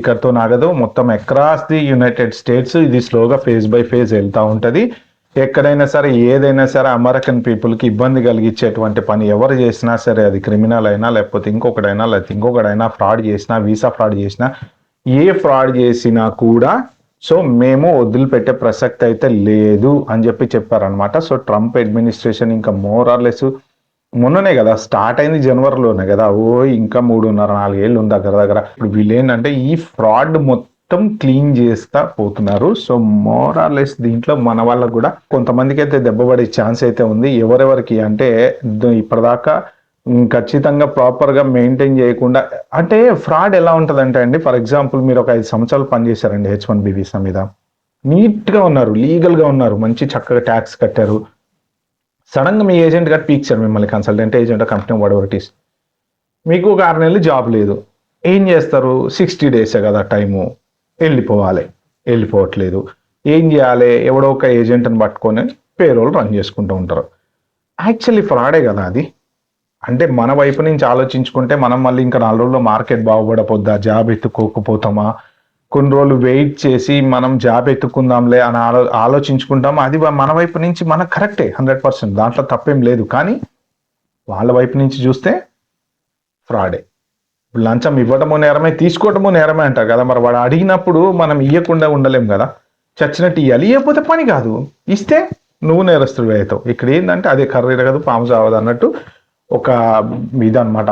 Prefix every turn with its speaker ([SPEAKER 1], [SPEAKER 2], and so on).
[SPEAKER 1] ఇక్కడతో నాగదు, మొత్తం across the United states ఇది స్లోగా ఫేజ్ బై ఫేజ్ వెళ్తూ ఉంటుంది. ఎక్కడైనా సరే ఏదైనా సరే అమెరికన్ పీపుల్కి ఇబ్బంది కలిగించేటువంటి పని ఎవరు చేసినా సరే, అది క్రిమినల్ అయినా లేకపోతే ఇంకొకడైనా ఫ్రాడ్ చేసినా, వీసా ఫ్రాడ్ చేసినా, ఏ ఫ్రాడ్ చేసినా కూడా సో మేము వదిలిపెట్టే ప్రసక్తి అయితే లేదు అని చెప్పారనమాట. సో ట్రంప్ అడ్మినిస్ట్రేషన్ ఇంకా మోర్ ఆర్ లెస్ మొన్ననే కదా స్టార్ట్ అయింది, జనవరిలోనే కదా, ఇంకా 3.5-4 ఏళ్ళు ఉంది దగ్గర. ఇప్పుడు వీళ్ళు ఏంటంటే ఈ ఫ్రాడ్ మొత్తం క్లీన్ చేస్తా పోతున్నారు. సో మోర్ ఆర్ లెస్ దీంట్లో మన వాళ్ళకు కూడా కొంతమందికి అయితే దెబ్బపడే ఛాన్స్ అయితే ఉంది. ఎవరెవరికి అంటే ఇప్పటిదాకా ఖచ్చితంగా ప్రాపర్గా మెయింటైన్ చేయకుండా, అంటే ఫ్రాడ్ ఎలా ఉంటుందంటే అండి, ఫర్ ఎగ్జాంపుల్ మీరు ఒక 5 సంవత్సరాలు పనిచేశారండి H1B వీసా మీద, నీట్గా ఉన్నారు, లీగల్గా ఉన్నారు, మంచి చక్కగా ట్యాక్స్ కట్టారు. సడన్గా మీ ఏజెంట్ గారు పీక్చారు మిమ్మల్ని, consultant agent company whatever it is, మీకు ఒక 6 నెలలు జాబ్ లేదు. ఏం చేస్తారు? 60 డేసే కదా టైము, వెళ్ళిపోవట్లేదు. ఏం చేయాలి? ఎవడో ఒక ఏజెంట్ని పట్టుకొని పేరోల్ రన్ చేసుకుంటూ ఉంటారు. యాక్చువల్లీ ఫ్రాడే కదా అది. అంటే మన వైపు నుంచి ఆలోచించుకుంటే మనం మళ్ళీ ఇంకా 4 రోజుల్లో మార్కెట్ బాగుపడపోద్దా, జాబ్ ఎత్తుకోకపోతామా, కొన్ని రోజులు వెయిట్ చేసి మనం జాబ్ ఎత్తుకుందాంలే అని ఆలోచించుకుంటాం. అది మన వైపు నుంచి మనకు కరెక్టే 100%, దాంట్లో తప్పేం లేదు. కానీ వాళ్ళ వైపు నుంచి చూస్తే ఫ్రాడే. లంచం ఇవ్వటము నేరమే, తీసుకోవటము నేరమే అంటారు కదా. మరి వాడు అడిగినప్పుడు మనం ఇవ్వకుండా ఉండలేం కదా, చచ్చినట్టు ఇవ్వాలి. ఇవ్వకపోతే పని కాదు, ఇస్తే నువ్వు నేరస్తుడివి అవుతావు. ఇక్కడ ఏంటంటే అదే కర్రీ కదా పాము చావదు అన్నట్టు ఒక ఇదన్నమాట.